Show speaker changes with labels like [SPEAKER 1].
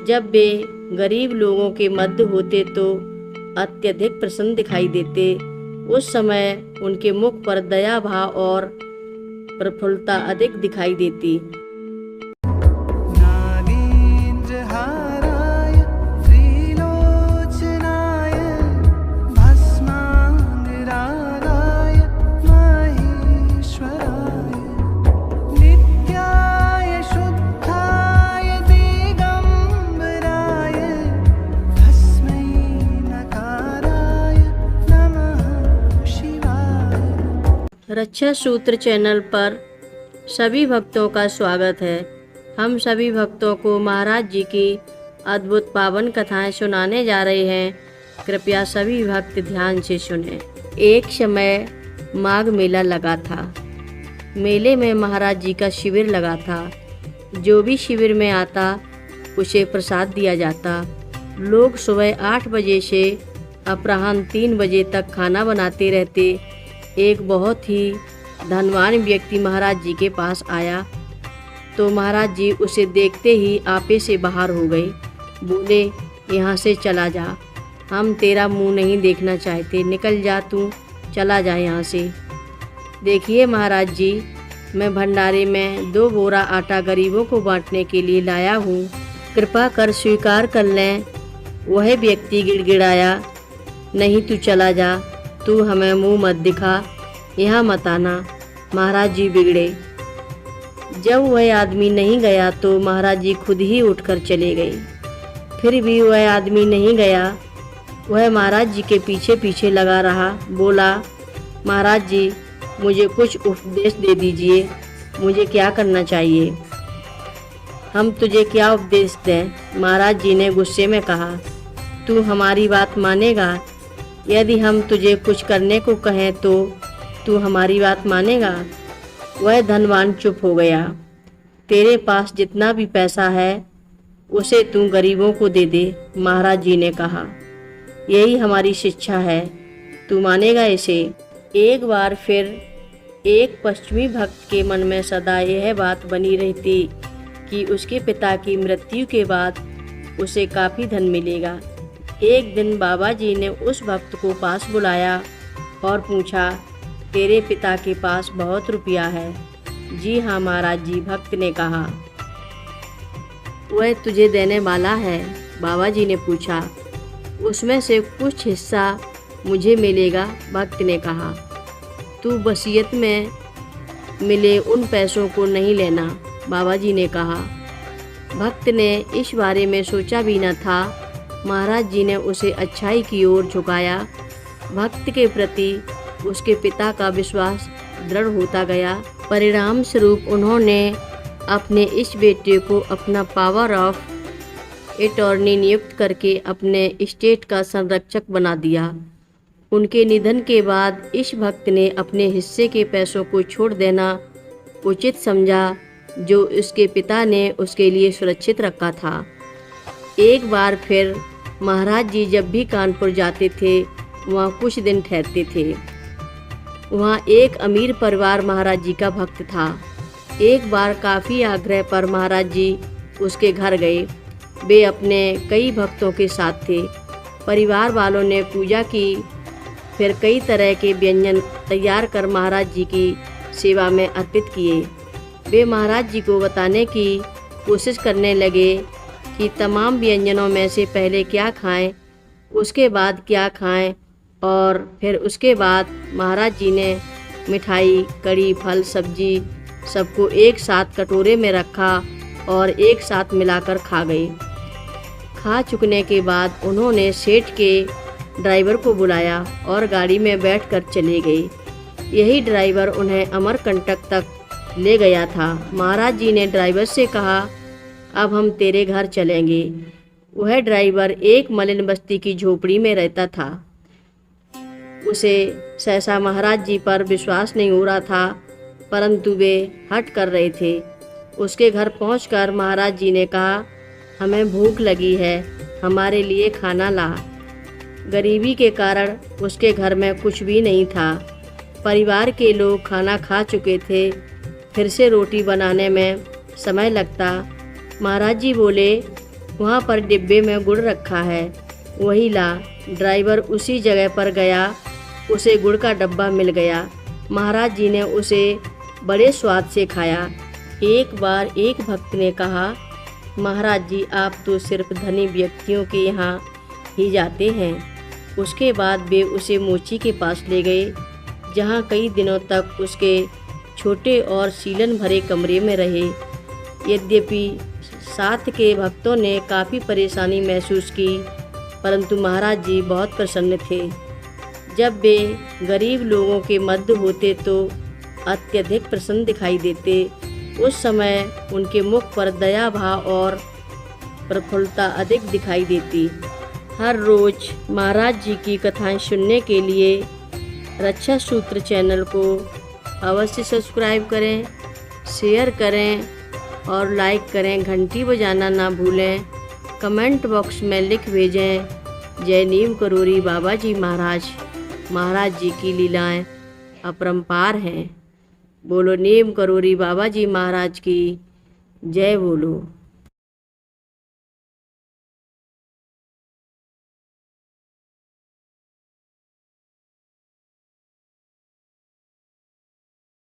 [SPEAKER 1] जब वे गरीब लोगों के मध्य होते तो अत्यधिक प्रसन्न दिखाई देते। उस समय उनके मुख पर दया भाव और प्रफुल्लता अधिक दिखाई देती। रक्षा सूत्र चैनल पर सभी भक्तों का स्वागत है। हम सभी भक्तों को महाराज जी की अद्भुत पावन कथाएं सुनाने जा रहे हैं। कृपया सभी भक्त ध्यान से सुनें। एक समय माघ मेला लगा था। मेले में महाराज जी का शिविर लगा था। जो भी शिविर में आता उसे प्रसाद दिया जाता। लोग सुबह 8 बजे से अपराह्न 3 बजे तक खाना बनाते रहते। एक बहुत ही धनवान व्यक्ति महाराज जी के पास आया तो महाराज जी उसे देखते ही आपे से बाहर हो गए। बोले, यहाँ से चला जा, हम तेरा मुंह नहीं देखना चाहते, निकल जा, तू चला जा यहाँ से। देखिए महाराज जी, मैं भंडारे में 2 बोरा आटा गरीबों को बांटने के लिए लाया हूँ, कृपा कर स्वीकार कर लें। वह व्यक्ति गिड़गिड़ाया, नहीं तू चला जा, तू हमें मुंह मत दिखा, यहाँ मत आना। महाराज जी बिगड़े। जब वह आदमी नहीं गया तो महाराज जी खुद ही उठकर चले गए। फिर भी वह आदमी नहीं गया। वह महाराज जी के पीछे पीछे लगा रहा। बोला, महाराज जी मुझे कुछ उपदेश दे दीजिए, मुझे क्या करना चाहिए? हम तुझे क्या उपदेश दें? महाराज जी ने गुस्से में कहा, तू हमारी बात मानेगा? यदि हम तुझे कुछ करने को कहें तो तू हमारी बात मानेगा? वह धनवान चुप हो गया। तेरे पास जितना भी पैसा है उसे तू गरीबों को दे दे, महाराज जी ने कहा। यही हमारी शिक्षा है, तू मानेगा इसे? एक बार फिर एक पश्चिमी भक्त के मन में सदा यह बात बनी रहती कि उसके पिता की मृत्यु के बाद उसे काफ़ी धन मिलेगा। एक दिन बाबा जी ने उस भक्त को पास बुलाया और पूछा, तेरे पिता के पास बहुत रुपया है? जी हाँ महाराज जी, भक्त ने कहा। वह तुझे देने वाला है? बाबा जी ने पूछा। उसमें से कुछ हिस्सा मुझे मिलेगा, भक्त ने कहा। तू वसीयत में मिले उन पैसों को नहीं लेना, बाबा जी ने कहा। भक्त ने इस बारे में सोचा भी न था। महाराज जी ने उसे अच्छाई की ओर झुकाया। भक्त के प्रति उसके पिता का विश्वास दृढ़ होता गया। परिणाम स्वरूप उन्होंने अपने इस बेटे को अपना पावर ऑफ अटॉर्नी नियुक्त करके अपने एस्टेट का संरक्षक बना दिया। उनके निधन के बाद इस भक्त ने अपने हिस्से के पैसों को छोड़ देना उचित समझा, जो उसके पिता ने उसके लिए सुरक्षित रखा था। एक बार फिर महाराज जी जब भी कानपुर जाते थे वहाँ कुछ दिन ठहरते थे। वहाँ एक अमीर परिवार महाराज जी का भक्त था। एक बार काफ़ी आग्रह पर महाराज जी उसके घर गए। वे अपने कई भक्तों के साथ थे। परिवार वालों ने पूजा की, फिर कई तरह के व्यंजन तैयार कर महाराज जी की सेवा में अर्पित किए। वे महाराज जी को बताने की कोशिश करने लगे कि तमाम व्यंजनों में से पहले क्या खाएं, उसके बाद क्या खाएं, और फिर उसके बाद महाराज जी ने मिठाई, कड़ी, फल, सब्जी सबको एक साथ कटोरे में रखा और एक साथ मिलाकर खा गए। खा चुकने के बाद उन्होंने सेठ के ड्राइवर को बुलाया और गाड़ी में बैठकर चले गए। यही ड्राइवर उन्हें अमरकंटक तक ले गया था। महाराज जी ने ड्राइवर से कहा, अब हम तेरे घर चलेंगे। वह ड्राइवर एक मलिन बस्ती की झोपड़ी में रहता था। उसे सहसा महाराज जी पर विश्वास नहीं हो रहा था, परंतु वे हट कर रहे थे। उसके घर पहुंचकर महाराज जी ने कहा, हमें भूख लगी है, हमारे लिए खाना ला। गरीबी के कारण उसके घर में कुछ भी नहीं था। परिवार के लोग खाना खा चुके थे, फिर से रोटी बनाने में समय लगता। महाराज जी बोले, वहाँ पर डिब्बे में गुड़ रखा है, वही ला। ड्राइवर उसी जगह पर गया, उसे गुड़ का डब्बा मिल गया। महाराज जी ने उसे बड़े स्वाद से खाया। एक बार एक भक्त ने कहा, महाराज जी आप तो सिर्फ धनी व्यक्तियों के यहाँ ही जाते हैं। उसके बाद वे उसे मोची के पास ले गए, जहाँ कई दिनों तक उसके छोटे और सीलन भरे कमरे में रहे। यद्यपि साथ के भक्तों ने काफ़ी परेशानी महसूस की, परंतु महाराज जी बहुत प्रसन्न थे। जब वे गरीब लोगों के मध्य होते तो अत्यधिक प्रसन्न दिखाई देते। उस समय उनके मुख पर दया भाव और प्रफुल्लता अधिक दिखाई देती। हर रोज़ महाराज जी की कथाएं सुनने के लिए रक्षा सूत्र चैनल को अवश्य सब्सक्राइब करें, शेयर करें और लाइक करें। घंटी बजाना ना भूलें। कमेंट बॉक्स में लिख भेजें, जय नीम करोरी बाबा जी महाराज। महाराज जी की लीलाएं अपरंपार हैं। बोलो नीम करोरी बाबा जी महाराज की जय बोलो।